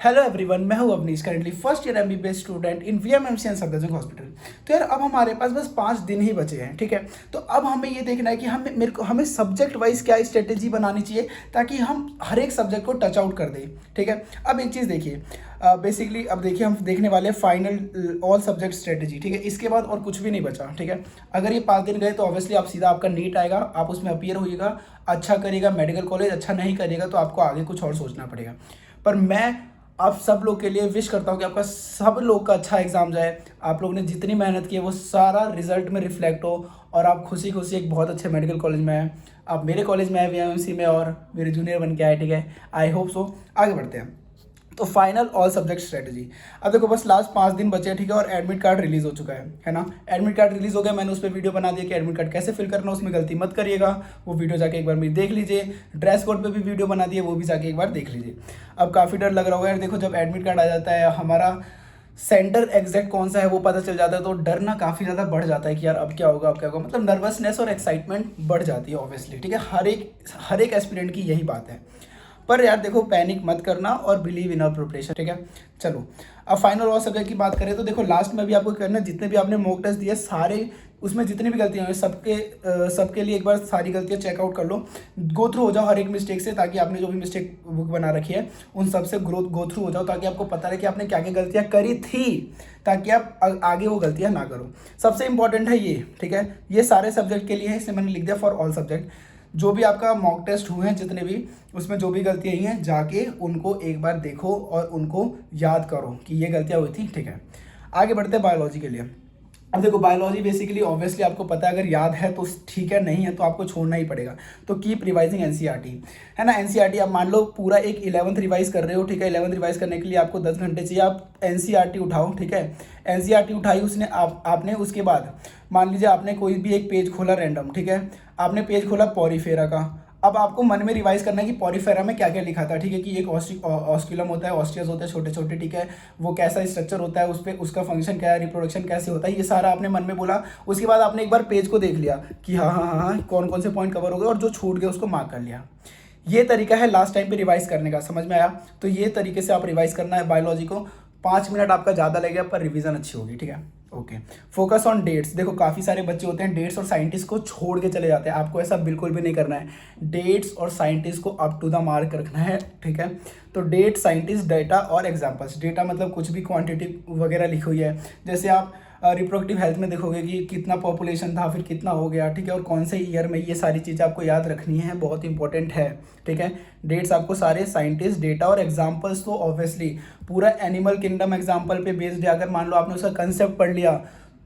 Hello everyone, मैं हूं Avneesh, currently first year MBBS student in VMMC and Safdarjung hospital. तो यार अब हमारे पास बस 5 दिन ही बचे हैं, ठीक है। तो अब हमें ये देखना है कि हमें सब्जेक्ट वाइज क्या स्ट्रेटेजी बनानी चाहिए ताकि हम हर एक सब्जेक्ट को टच आउट कर दें, ठीक है। अब एक चीज़ देखिए, बेसिकली अब देखिए हम देखने वाले हैं फाइनल ऑल सब्जेक्ट स्ट्रेटेजी, ठीक है। इसके बाद और कुछ भी नहीं बचा, ठीक है। अगर ये 5 दिन गए तो ऑब्वियसली आप सीधा आपका नीट आएगा, आप उसमें अपीयर होइएगा, अच्छा करिएगा मेडिकल कॉलेज, अच्छा नहीं करिएगा तो आपको आगे कुछ और सोचना पड़ेगा। पर मैं आप सब लोग के लिए विश करता हूँ कि आपका सब लोग का अच्छा एग्जाम जाए, आप लोगों ने जितनी मेहनत की है वो सारा रिजल्ट में रिफ्लेक्ट हो और आप खुशी खुशी एक बहुत अच्छे मेडिकल कॉलेज में आए। आप मेरे कॉलेज में आए वीएमसी में और मेरे जूनियर बन के आए, ठीक है। I hope so. आगे बढ़ते हैं। तो फाइनल ऑल सब्जेक्ट स्ट्रेटजी, अब देखो बस लास्ट 5 दिन बचे हैं, ठीक है। और एडमिट कार्ड रिलीज हो चुका है ना। एडमिट कार्ड रिलीज हो गया, मैंने उस पर वीडियो बना दिया कि एडमिट कार्ड कैसे फिल करना, उसमें गलती मत करिएगा। वो वीडियो जाके एक बार मेरी देख लीजिए। ड्रेस कोड पे भी वीडियो बना दिए, वो भी जाके एक बार देख लीजिए। अब काफ़ी डर लग रहा होगा यार, देखो जब एडमिट कार्ड आ जाता है, हमारा सेंटर एग्जैक्ट कौन सा है वो पता चल जाता है, तो डर ना काफ़ी ज़्यादा बढ़ जाता है कि यार अब क्या होगा, अब क्या होगा। मतलब नर्वसनेस और एक्साइटमेंट बढ़ जाती है ऑब्वियसली, ठीक है। हर एक एस्पिरेंट की यही बात है। पर यार देखो, पैनिक मत करना और बिलीव इन आवर प्रिपरेशन, ठीक है। चलो अब फाइनल और सब्जेक्ट की बात करें तो देखो, लास्ट में भी आपको करना, जितने भी आपने मॉक टेस्ट दिए सारे, उसमें जितनी भी गलतियां हुई सबके लिए एक बार सारी गलतियां चेकआउट कर लो, गो थ्रू हो जाओ हर एक मिस्टेक से, ताकि आपने जो भी मिस्टेक बुक बना रखी है उन सब से गो थ्रू हो जाओ, ताकि आपको पता रहे कि आपने क्या क्या गलतियां करी थी, ताकि आप आगे वो गलतियां ना करो। सबसे इंपॉर्टेंट है ये, ठीक है। ये सारे सब्जेक्ट के लिए है, इसलिए मैंने लिख दिया फॉर ऑल सब्जेक्ट। जो भी आपका मॉक टेस्ट हुए हैं जितने भी, उसमें जो भी गलतियाँ आई हैं जाके उनको एक बार देखो और उनको याद करो कि ये गलतियाँ हुई थी, ठीक है। आगे बढ़ते हैं बायोलॉजी के लिए। अब देखो, बायोलॉजी बेसिकली ऑब्वियसली आपको पता है, अगर याद है तो ठीक है, नहीं है तो आपको छोड़ना ही पड़ेगा। तो कीप रिवाइजिंग एनसीईआरटी, है ना। एनसीईआरटी आप मान लो पूरा एक 11th रिवाइज कर रहे हो, ठीक है। 11th रिवाइज करने के लिए आपको 10 घंटे चाहिए, आप एनसीईआरटी उठाओ, ठीक है। एनसीईआरटी उठाई उसने आपने, उसके बाद मान लीजिए आपने कोई भी एक पेज खोला रैंडम, ठीक है। आपने पेज खोला पॉरीफेरा का। अब आपको मन में रिवाइज करना है कि पॉरीफेरा में क्या क्या लिखा था, ठीक है। कि एक ऑस्क्यूलम होता है, ऑस्टियस होते हैं छोटे छोटे, ठीक है। वो कैसा स्ट्रक्चर होता है, उस पर उसका फंक्शन क्या है, रिप्रोडक्शन कैसे होता है, ये सारा आपने मन में बोला। उसके बाद आपने एक बार पेज को देख लिया कि हाँ हाँ हाँ हाँ कौन कौन से पॉइंट कवर हो गए, और जो छूट गए उसको मार्क कर लिया। ये तरीका है लास्ट टाइम पे रिवाइज करने का, समझ में आया। तो ये तरीके से आप रिवाइज करना है बायोलॉजी को। 5 मिनट आपका ज़्यादा लगेगा पर रिवीजन अच्छी होगी, ठीक है। ओके। फोकस ऑन डेट्स, देखो काफ़ी सारे बच्चे होते हैं डेट्स और साइंटिस्ट को छोड़ के चले जाते हैं, आपको ऐसा बिल्कुल भी नहीं करना है। डेट्स और साइंटिस्ट को अप टू द मार्क रखना है, ठीक है। तो डेट, साइंटिस्ट, डेटा और एग्जाम्पल्स। डेटा मतलब कुछ भी क्वांटिटी वगैरह लिखी हुई है, जैसे आप रिप्रोडक्टिव हेल्थ में देखोगे कि कितना पॉपुलेशन था, फिर कितना हो गया, ठीक है। और कौन से ईयर में, ये सारी चीज़ें आपको याद रखनी है, बहुत इंपॉर्टेंट है, ठीक है। डेट्स आपको सारे, साइंटिस्ट, डेटा और एग्जाम्पल्स तो ऑब्वियसली पूरा एनिमल किंगडम एग्जाम्पल पे बेस्ड है। अगर मान लो आपने उसका कंसेप्ट पढ़ लिया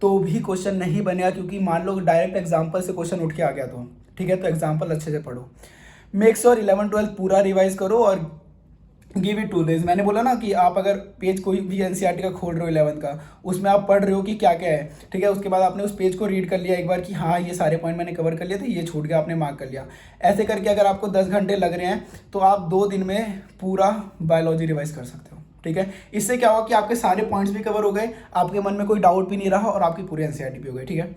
तो भी क्वेश्चन नहीं बनेगा, क्योंकि मान लो डायरेक्ट एग्जाम्पल से क्वेश्चन उठ के आ गया तो, ठीक है। तो एग्जाम्पल अच्छे से पढ़ो। मेक श्योर 11th-12th पूरा रिवाइज करो और गिव इट 2 days। मैंने बोला ना कि आप अगर पेज कोई भी एनसीईआरटी का खोल रहे हो 11th का, उसमें आप पढ़ रहे हो कि क्या क्या है, ठीक है। उसके बाद आपने उस पेज को रीड कर लिया एक बार कि हाँ ये सारे पॉइंट मैंने कवर कर लिए थे, ये छूट गया, आपने मार्क कर लिया। ऐसे करके अगर आपको 10 घंटे लग रहे हैं तो आप 2 दिन में पूरा बायोलॉजी रिवाइज कर सकते हो, ठीक है। इससे क्या होगा कि आपके सारे पॉइंट्स भी कवर हो गए, आपके मन में कोई डाउट भी नहीं रहा और आपकी पूरी एनसीईआरटी भी हो गई, ठीक है।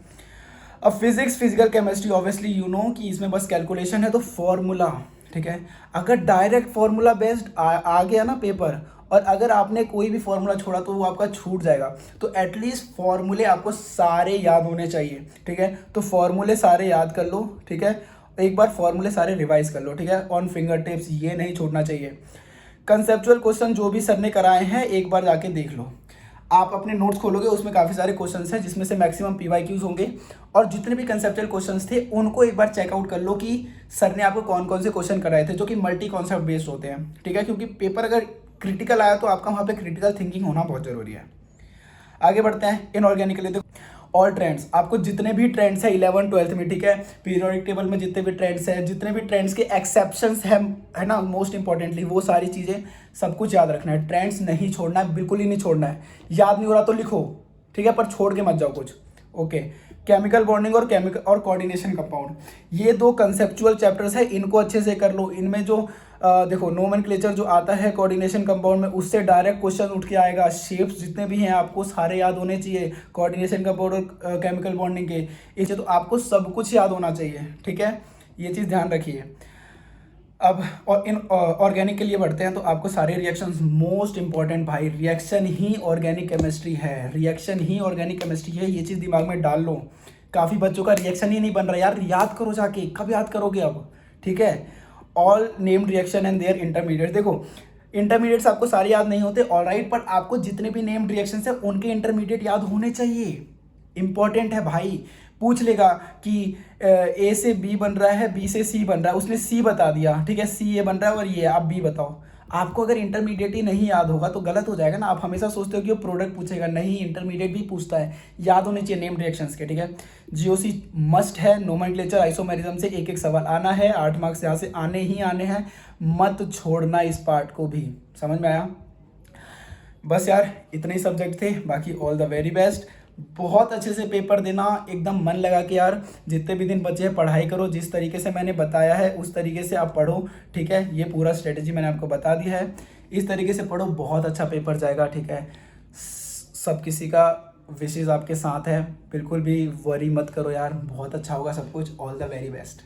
अब physics, physical chemistry, obviously you know कि इसमें बस कैलकुलेशन है, तो फॉर्मूला, ठीक है। अगर डायरेक्ट फॉर्मूला बेस्ड आ गया ना पेपर, और अगर आपने कोई भी फॉर्मूला छोड़ा तो वो आपका छूट जाएगा। तो एटलीस्ट फॉर्मूले आपको सारे याद होने चाहिए, ठीक है। तो फॉर्मूले सारे याद कर लो, ठीक है। एक बार फॉर्मूले सारे रिवाइज कर लो, ठीक है। ऑन फिंगर टिप्स, ये नहीं छोड़ना चाहिए। कंसेप्चुअल क्वेश्चन जो भी सर ने कराए हैं एक बार जाके देख लो। आप अपने नोट्स खोलोगे, उसमें काफ़ी सारे क्वेश्चंस हैं, जिसमें से मैक्सिमम पीवाईक्यूज होंगे। और जितने भी कंसेप्चुअल क्वेश्चंस थे उनको एक बार चेकआउट कर लो कि सर ने आपको कौन कौन से क्वेश्चन कराए थे, जो कि मल्टी कॉन्सेप्ट बेस्ड होते हैं, ठीक है। क्योंकि पेपर अगर क्रिटिकल आया तो आपका वहाँ पे क्रिटिकल थिंकिंग होना बहुत जरूरी है। आगे बढ़ते हैं इनऑर्गेनिक के लिए। ऑल ट्रेंड्स, आपको जितने भी ट्रेंड्स है 11th-12th में, ठीक है। पीरियोडिक टेबल में जितने भी ट्रेंड्स हैं, जितने भी ट्रेंड्स के एक्सेप्शंस हैं, है ना, मोस्ट इंपॉर्टेंटली वो सारी चीज़ें सब कुछ याद रखना है। ट्रेंड्स नहीं छोड़ना है, बिल्कुल ही नहीं छोड़ना है। याद नहीं हो रहा तो लिखो, ठीक है, पर छोड़ के मत जाओ कुछ। ओके। केमिकल बॉन्डिंग और केमिकल और कोऑर्डिनेशन कंपाउंड, ये 2 कंसेप्चुअल चैप्टर्स है, इनको अच्छे से कर लो। इनमें जो देखो नोमेनक्लेचर जो आता है कोऑर्डिनेशन कंपाउंड में, उससे डायरेक्ट क्वेश्चन उठ के आएगा। शेप्स जितने भी हैं आपको सारे याद होने चाहिए, कोऑर्डिनेशन कंपाउंड और केमिकल बॉन्डिंग के, इसे तो आपको सब कुछ याद होना चाहिए, ठीक है। ये चीज़ ध्यान रखिए। अब और इन ऑर्गेनिक के लिए बढ़ते हैं, तो आपको सारे रिएक्शंस, मोस्ट इंपॉर्टेंट भाई, रिएक्शन ही ऑर्गेनिक केमिस्ट्री है, रिएक्शन ही ऑर्गेनिक केमिस्ट्री है, ये चीज़ दिमाग में डाल लो। काफ़ी बच्चों का रिएक्शन ही नहीं बन रहा यार, याद करो जाके, कब याद करोगे अब, ठीक है। All named reaction and their intermediate, देखो इंटरमीडिएट्स आपको सारे याद नहीं होते ऑलराइट, पर आपको जितने भी नेम्ड रिएक्शन है उनके इंटरमीडिएट याद होने चाहिए, इंपॉर्टेंट है भाई। पूछ लेगा कि ए से बी बन रहा है, बी से सी बन रहा है, उसने सी बता दिया, ठीक है, सी ये बन रहा है और ये, आप बी बताओ। आपको अगर इंटरमीडिएट ही नहीं याद होगा तो गलत हो जाएगा ना। आप हमेशा सोचते हो कि वो प्रोडक्ट पूछेगा, नहीं, इंटरमीडिएट भी पूछता है, याद होने चाहिए नेम्ड रिएक्शंस के, ठीक है। जीओसी मस्ट है, नोमेनक्लेचर आइसोमेरिज्म से एक एक सवाल आना है, 8 मार्क्स यहाँ से आने ही आने हैं, मत छोड़ना इस पार्ट को भी। समझ में आया? बस यार इतने ही सब्जेक्ट थे, बाकी ऑल द वेरी बेस्ट। बहुत अच्छे से पेपर देना, एकदम मन लगा के यार, जितने भी दिन बचे हैं पढ़ाई करो, जिस तरीके से मैंने बताया है उस तरीके से आप पढ़ो, ठीक है। ये पूरा स्ट्रेटजी मैंने आपको बता दिया है, इस तरीके से पढ़ो, बहुत अच्छा पेपर जाएगा, ठीक है। सब किसी का विशेष आपके साथ है, बिल्कुल भी वरी मत करो यार, बहुत अच्छा होगा सब कुछ। All the very best.